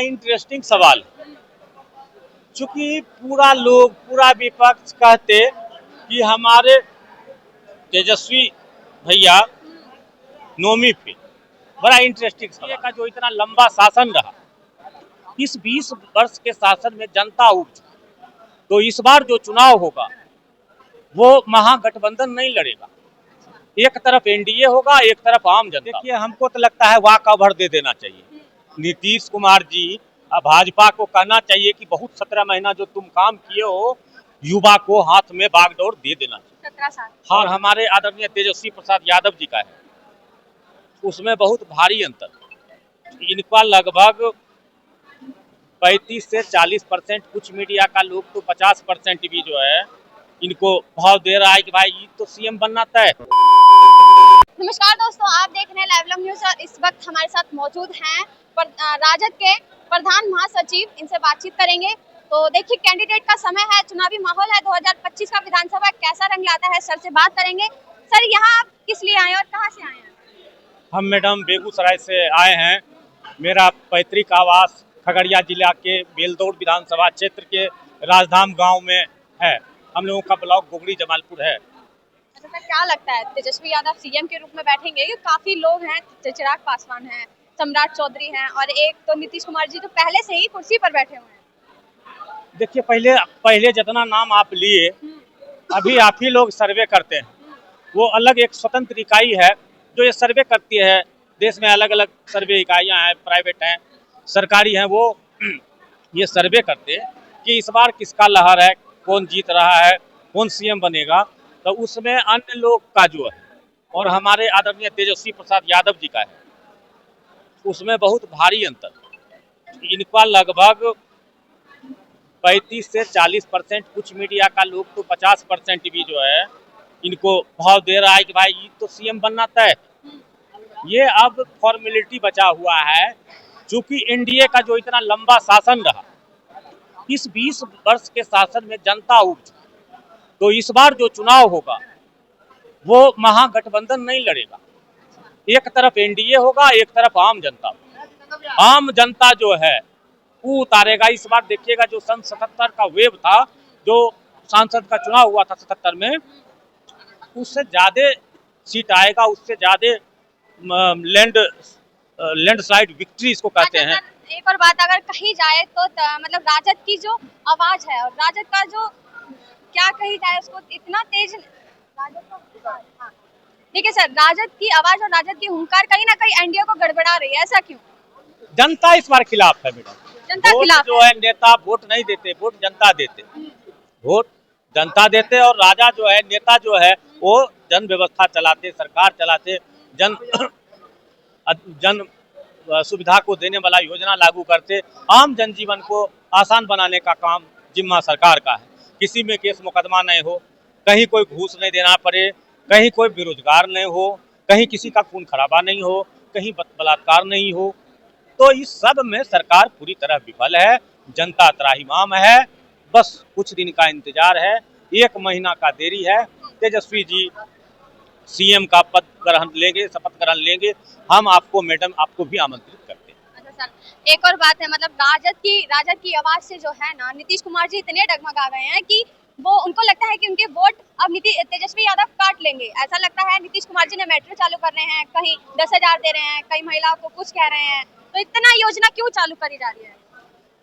Interesting सवाल है। चूंकि पूरा विपक्ष कहते कि हमारे तेजस्वी भैया नोमी पे बड़ा इंटरेस्टिंग सवाल का जो इतना लंबा शासन रहा, इस 20 वर्ष के शासन में जनता उब चुकी। तो इस बार जो चुनाव होगा वो महागठबंधन नहीं लड़ेगा, एक तरफ एनडीए होगा, एक तरफ आम जनता। देखिए, हमको तो लगता है वॉक ओवर दे देना चाहिए। नीतीश कुमार जी भाजपा को कहना चाहिए कि बहुत 17 महीना जो तुम काम किए हो, युवा को हाथ में बागडोर दे देना चाहिए। 17 साल और हमारे आदरणीय तेजस्वी प्रसाद यादव जी का है, उसमें बहुत भारी अंतर। इनका लगभग 35 से 40%, कुछ मीडिया का लोग तो 50% भी जो है इनको भाव दे रहा है कि भाई ये तो सीएम बनना तय। नमस्कार दोस्तों, आप देख रहे हैं लाइव न्यूज और इस वक्त हमारे साथ मौजूद हैं राजद के प्रधान महासचिव। इनसे बातचीत करेंगे। तो देखिए, कैंडिडेट का समय है, चुनावी माहौल है, 2025 का विधानसभा कैसा रंग लाता है, सर से बात करेंगे। सर, यहाँ आप किस लिए आए और कहाँ से आए हैं? हम मैडम बेगूसराय से आए हैं। मेरा पैतृक आवास खगड़िया जिला के बेलदौर विधानसभा क्षेत्र के राजधाम गांव में है। हम लोगों का ब्लॉक गोगड़ी जमालपुर है। अच्छा सर, क्या लगता है तेजस्वी यादव सीएम के रूप में बैठेंगे? काफी लोग हैं, चिराग पासवान हैं, सम्राट चौधरी हैं और एक तो नीतीश कुमार जी तो पहले से ही कुर्सी पर बैठे हुए हैं। देखिए, पहले जितना नाम आप लिए, अभी आप ही लोग सर्वे करते हैं। वो अलग एक स्वतंत्र इकाई है जो ये सर्वे करती है। देश में अलग अलग सर्वे इकाइयां हैं, प्राइवेट हैं, सरकारी हैं। वो ये सर्वे करते हैं कि इस बार किसका लहर है, कौन जीत रहा है, कौन सीएम बनेगा। तो उसमें अन्य लोग का जो है और हमारे आदरणीय तेजस्वी प्रसाद यादव जी का है, उसमें बहुत भारी अंतर। इनका लगभग 35 से 40%, कुछ मीडिया का लोग तो 50% भी जो है इनको भाव दे रहा है कि भाई ये तो सीएम बनना तय। ये अब फॉर्मेलिटी बचा हुआ है। चूंकि एनडीए का जो इतना लंबा शासन रहा, इस 20 वर्ष के शासन में जनता उब चुकी। तो इस बार जो चुनाव होगा वो महागठबंधन नहीं लड़ेगा, एक तरफ एनडीए होगा, एक तरफ आम जनता। आम जनता जो है वो उतारेगा। इस बार देखिएगा, जो सन 77 का वेव था, जो सांसद का चुनाव हुआ था 77 में, उससे ज्यादा सीट आएगा, उससे ज्यादा लैंडस्लाइड विक्ट्री इसको कहते हैं। एक और बात अगर कही जाए तो मतलब राजद की जो आवाज है और राजद का जो क्या कही जाए उसको, इतना तेज हाँ। देखिए सर, राजद की आवाज और राजद की हुंकार कहीं ना कहीं एनडीए को गड़बड़ा रही है, ऐसा क्यों? जनता इस बार खिलाफ है मैडम। जनता खिलाफ जो है, नेता वोट नहीं देते, वोट जनता देते। वोट जनता देते और राजा जो है, नेता जो है, वो जन व्यवस्था चलाते, सरकार चलाते, जन सुविधा को देने वाला योजना लागू करते। आम जनजीवन को आसान बनाने का काम जिम्मा सरकार का है। किसी में केस मुकदमा नहीं हो, कहीं कोई घूस नहीं देना पड़े, कहीं कोई बेरोजगार नहीं हो, कहीं किसी का खून खराबा नहीं हो, कहीं बलात्कार नहीं हो। तो इस सब में सरकार पूरी तरह विफल है। जनता त्राहिमाम है। बस कुछ दिन का इंतजार है, 1 महीना का देरी है। तेजस्वी जी सीएम का पद ग्रहण लेंगे, शपथ ग्रहण लेंगे। हम आपको मैडम, आपको भी आमंत्रित करते हैं। अच्छा सर, एक और बात है, मतलब राजद की आवाज से जो है ना, नीतीश कुमार जी इतने डगमगा गए हैं कि वो, उनको लगता है कि उनके वोट अब तेजस्वी यादव काट लेंगे। ऐसा लगता है नीतीश कुमार जी ने मेट्रो चालू कर रहे हैं, कहीं 10,000 दे रहे हैं, कई महिलाओं को कुछ कह रहे हैं, तो इतना योजना क्यों चालू करी जा रही है?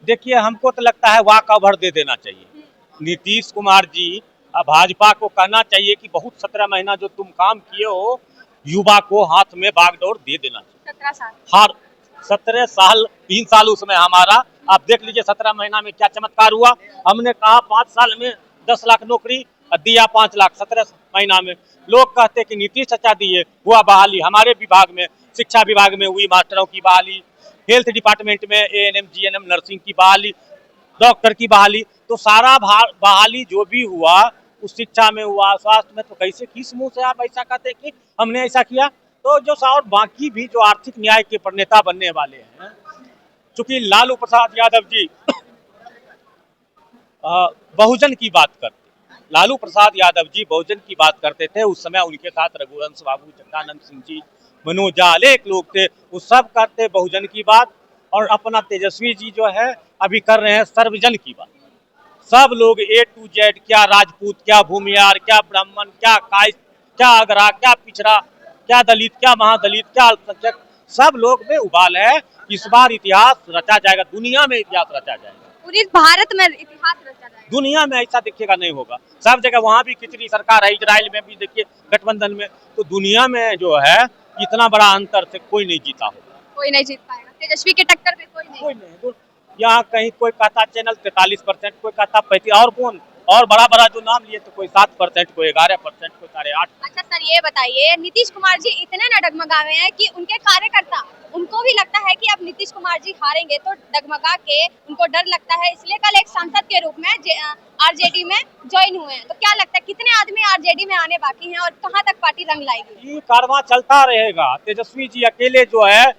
देखिए, हमको तो लगता है वॉक ओवर दे देना चाहिए। नीतीश कुमार जी भाजपा को कहना चाहिए कि बहुत 17 महीना जो तुम काम किए हो, युवा को हाथ में बागडोर दे देना चाहिए। 17 साल हर 17 साल, 3 साल उसमें हमारा, आप देख लीजिए 17 महीना में क्या चमत्कार हुआ। हमने कहा 5 साल में 10 लाख नौकरी, दिया 5 लाख 17 महीना में। लोग कहते कि नीतीश चाचा दिए, हुआ बहाली। हमारे विभाग में, शिक्षा विभाग में हुई मास्टरों की बहाली, हेल्थ डिपार्टमेंट में एएनएम जीएनएम नर्सिंग की बहाली, डॉक्टर की बहाली। तो सारा बहाली जो भी हुआ, उस शिक्षा में हुआ, स्वास्थ्य में, तो कैसे, किस मुंह से आप ऐसा कहते कि हमने ऐसा किया? तो जो और बाकी भी जो आर्थिक न्याय के प्रणेता बनने वाले हैं, चूंकि लालू प्रसाद यादव जी बहुजन की बात करते, लालू प्रसाद यादव जी बहुजन की बात करते थे। उस समय उनके साथ रघुवंश बाबू, जगदानंद सिंह जी, मनोज जाल, एक लोग थे, वो सब करते बहुजन की बात। और अपना तेजस्वी जी जो है अभी कर रहे हैं सर्वजन की बात। सब लोग A to Z, क्या राजपूत, क्या भूमियार, क्या ब्राह्मण, क्या कायस्थ, क्या अगरा, क्या पिछड़ा, क्या दलित, क्या महादलित, क्या अल्पसंख्यक, सब लोग में उबाल है। इस बार इतिहास रचा जाएगा, दुनिया में इतिहास रचा जाएगा, पूरी भारत में इतिहास रचा जाएगा। दुनिया में ऐसा देखिएगा नहीं होगा। सब जगह वहाँ भी खिचड़ी सरकार है, इजराइल में भी देखिए गठबंधन में, तो दुनिया में जो है इतना बड़ा अंतर से कोई नहीं जीता होगा, कोई नहीं जीत पाएगा, तेजस्वी की टक्कर में कोई नहीं। यहाँ कहीं कोई कहता चैनल 43%, कोई कहता 35%, और कौन और बड़ा बड़ा जो नाम लिए तो कोई 7%, कोई 11%, कोई 8.5%। अच्छा सर, ये बताइए, नीतीश कुमार जी इतने न डगमगा गए हैं कि उनके कार्यकर्ता, उनको भी लगता है कि अब नीतीश कुमार जी हारेंगे तो डगमगा के उनको डर लगता है, इसलिए कल एक सांसद के रूप में आरजेडी में ज्वाइन हुए हैं। तो क्या लगता है कितने आदमी आरजेडी में आने बाकी हैं और कहां तक पार्टी रंग लाएगी? ये कारवां चलता रहेगा। तेजस्वी जी अकेले जो है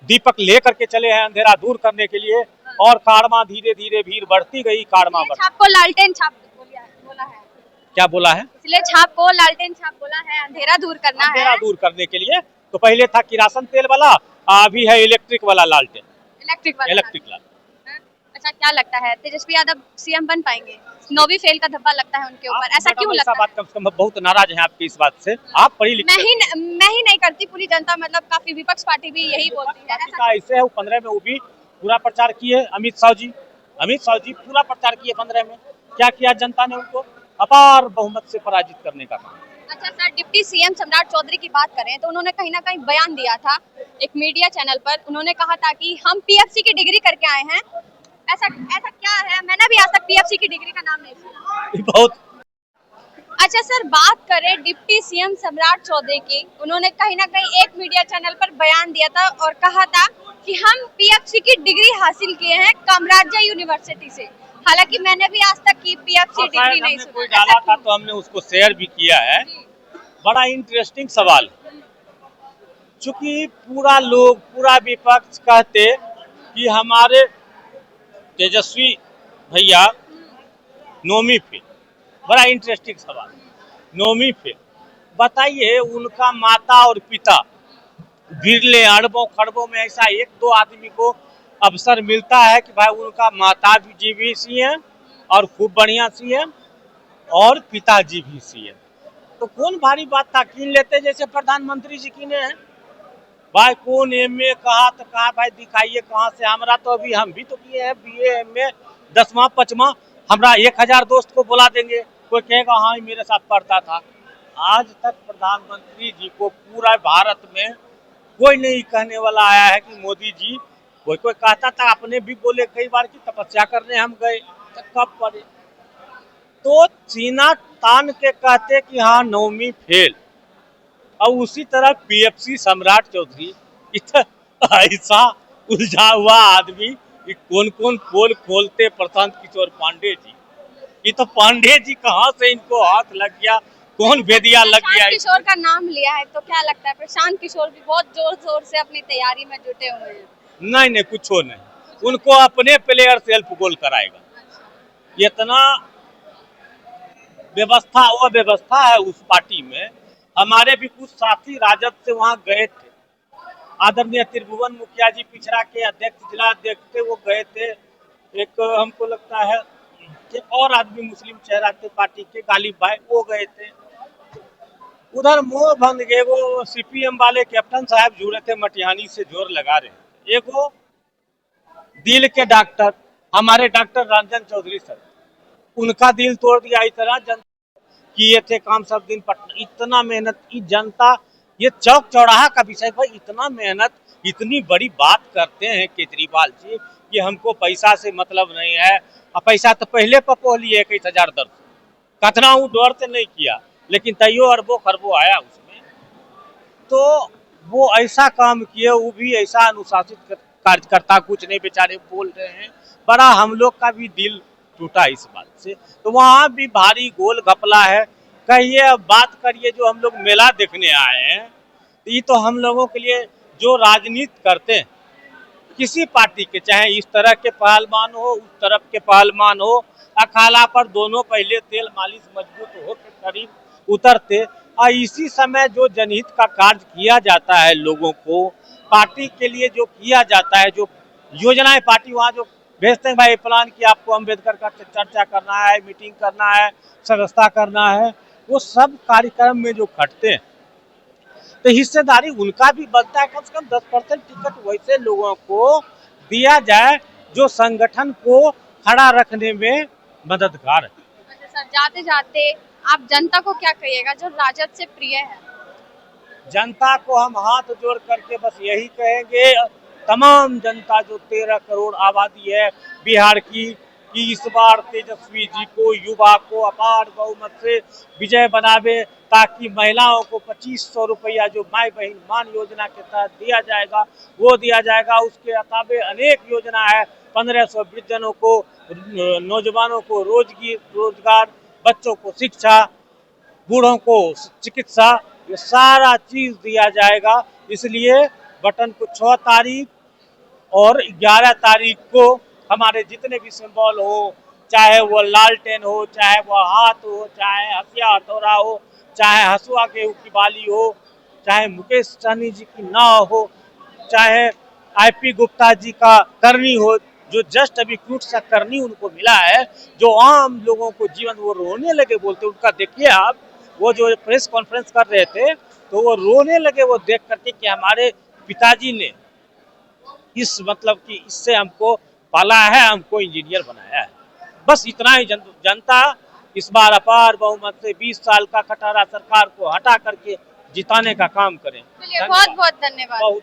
दीपक लेकर के चले हैं अंधेरा दूर करने के लिए, और कारवां धीरे धीरे भीड़ बढ़ती गई, कारवां बढ़। छाप को लालटेन छाप बोला है, क्या बोला है? इसलिए छाप को लालटेन छाप बोला है, अंधेरा दूर करना है। अंधेरा दूर करने के लिए। तो पहले था किरासन तेल वाला, अभी है इलेक्ट्रिक वाला लालटेन, इलेक्ट्रिक लाल। अच्छा, क्या लगता है तेजस्वी यादव सीएम बन पाएंगे? 9वीं फेल का धब्बा लगता है उनके ऊपर, ऐसा क्यों लगता है? बात कम से कम बहुत नाराज हैं आपकी इस बात से, आप पढ़ी लिखी। मैं ही नहीं करती, पूरी जनता, मतलब काफी विपक्ष पार्टी भी यही बोलती है। ऐसे है, वो 15 में वो भी पूरा प्रचार किए। अमित शाह जी पूरा प्रचार किए 15 में। क्या किया जनता ने? उनको अपार बहुमत से पराजित करने का काम। अच्छा सर, डिप्टी सीएम सम्राट चौधरी की बात करें तो उन्होंने कहीं ना कहीं बयान दिया था एक मीडिया चैनल पर, उन्होंने कहा था कि हम पीएफसी की डिग्री करके आए हैं। ऐसा क्या है? मैंने भी आज तक पीएफसी की डिग्री का नाम नहीं सुना। बहुत। अच्छा सर, बात करें डिप्टी सीएम सम्राट चौधरी की, उन्होंने कहीं ना कहीं एक मीडिया चैनल पर बयान दिया था और कहा था कि हम पीएफसी की डिग्री हासिल किए हैं कामराजा यूनिवर्सिटी से। हालांकि मैंने भी आज तक की पीएफसी डिग्री नहीं सुना। कोई डाला था तो हमने उसको शेयर भी किया है। बड़ा इंटरेस्टिंग सवाल, चूंकि पूरा विपक्ष कहते कि हमारे तेजस्वी भैया 9वीं फेल। बड़ा इंटरेस्टिंग सवाल, 9वीं फेल। बताइए, उनका माता और पिता बिरले अरबों खरबों में ऐसा एक दो आदमी को अवसर मिलता है कि भाई उनका माता जी भी सीएम और खूब बढ़िया सीएम और पिताजी भी सीएम, तो कौन भारी बात था? कीन लेते जैसे प्रधानमंत्री जी कीने हैं। भाई कौन एमए कहा तो कहा, भाई दिखाइए कहाँ से। हमारा तो अभी, हम भी तो किए हैं बीए एमए 10वां 5वां, हमरा 1000 दोस्त को बुला देंगे, कोई कहेगा हाँ मेरे साथ पढ़ता था। आज तक प्रधानमंत्री जी को पूरा भारत में कोई नहीं कहने वाला आया है कि मोदी जी। कोई कहता था, अपने भी बोले कई बार कि तपस्या करने हम गए, तो कब पढ़े? तो सीना तान के कहते कि हाँ 9वीं फेल। और उसी तरह पीएफसी सम्राट चौधरी, ऐसा उलझा हुआ आदमी, कौन पोल खोलते प्रशांत किशोर पांडे जी। ये तो पांडे जी कहाँ से इनको हाथ लग गया, कौन भेदिया लग गया? प्रशांत किशोर का नाम लिया है तो क्या लगता है प्रशांत किशोर भी बहुत जोर शोर से अपनी तैयारी में जुटे हुए हैं? नहीं, कुछ नहीं, उनको अपने प्लेयर सेल्फ गोल कराएगा। इतना व्यवस्था है उस पार्टी में। हमारे भी कुछ साथी राजद से वहाँ गए थे, आदरणीय त्रिभुवन मुखिया जी पिछड़ा के अध्यक्ष, जिला अध्यक्ष थे, वो गए थे। एक हमको लगता है एक और आदमी मुस्लिम चेहरा थे पार्टी के, गालिब भाई, वो गए थे। उधर मोह भंग गए, वो सीपीएम वाले कैप्टन साहब जुड़े थे, मटिहानी से जोर लगा रहे। एक वो दिल के डॉक्टर, हमारे डॉक्टर रंजन चौधरी सर, उनका दिल तोड़ दिया। इतना जनता किए थे काम सब दिन, इतना मेहनत की जनता, ये चौक चौराहा का विषय भाई, इतना मेहनत, इतनी बड़ी बात करते हैं केजरीवाल जी कि हमको पैसा से मतलब नहीं है। पैसा तो पहले पपो लिए 21,000 दर, कतना वो डर से नहीं किया, लेकिन तैयो अरबों खरबों आया उसमें। तो वो ऐसा काम किए, वो भी ऐसा अनुशासित कार्यकर्ता, कुछ नहीं बेचारे बोल रहे हैं। बड़ा हम लोग का भी दिल टूटा इस बात से। तो वहाँ भी भारी गोल घपला है। कहिए, अब बात करिए जो हम लोग मेला देखने आए हैं, तो ये तो हम लोगों के लिए जो राजनीति करते हैं किसी पार्टी के, चाहे इस तरह के पहलवान हो, उस तरफ के पहलवान हो, अखाड़ा पर दोनों पहले तेल मालिश मजबूत हो के करीब उतरते। और इसी समय जो जनहित का कार्य किया जाता है, लोगों को पार्टी के लिए जो किया जाता है, जो योजनाएं पार्टी वहाँ जो भेजते हैं, भाई प्लान की आपको अम्बेडकर का चर्चा करना है, मीटिंग करना है, सदस्यता करना है, वो सब कार्यक्रम में जो खटते हैं तो हिस्सेदारी उनका भी बनता है। कम से कम 10% टिकट वैसे लोगों को दिया जाए जो संगठन को खड़ा रखने में मददगार है। अच्छा सर, जाते जाते आप जनता को क्या कहिएगा जो राजद से प्रिय है? जनता को हम हाथ जोड़ करके बस यही कहेंगे, तमाम जनता जो 13 करोड़ आबादी है बिहार की, कि इस बार तेजस्वी जी को, युवा को अपार बहुमत से विजय बनावे, ताकि महिलाओं को 2500 रुपया जो माई बहन मान योजना के तहत दिया जाएगा वो दिया जाएगा। उसके अलावे अनेक योजना है, 1500 वृद्धजनों को, नौजवानों को रोजगार, बच्चों को शिक्षा, बूढ़ों को चिकित्सा, ये सारा चीज दिया जाएगा। इसलिए बटन को 6 तारीख और 11 तारीख को हमारे जितने भी सिंबल हो, चाहे वो लालटेन हो, चाहे वो हाथ हो, चाहे हथिया हथौड़ा हो, चाहे हसुआ गेहूं की बाली हो, चाहे मुकेश सहनी जी की नाव हो, चाहे आईपी गुप्ता जी का करनी हो, जो जस्ट अभी क्रूट सा करनी उनको मिला है, जो आम लोगों को जीवन, वो रोने लगे बोलते, उनका देखिए आप, वो जो प्रेस कॉन्फ्रेंस कर रहे थे तो वो रोने लगे वो देख करके कि हमारे पिताजी ने इस मतलब कि इससे हमको पाला है, हमको इंजीनियर बनाया है। बस इतना ही जनता इस बार अपार बहुमत से 20 साल का खटारा सरकार को हटा करके जिताने का काम करें। चलिए, बहुत बहुत धन्यवाद। बहुत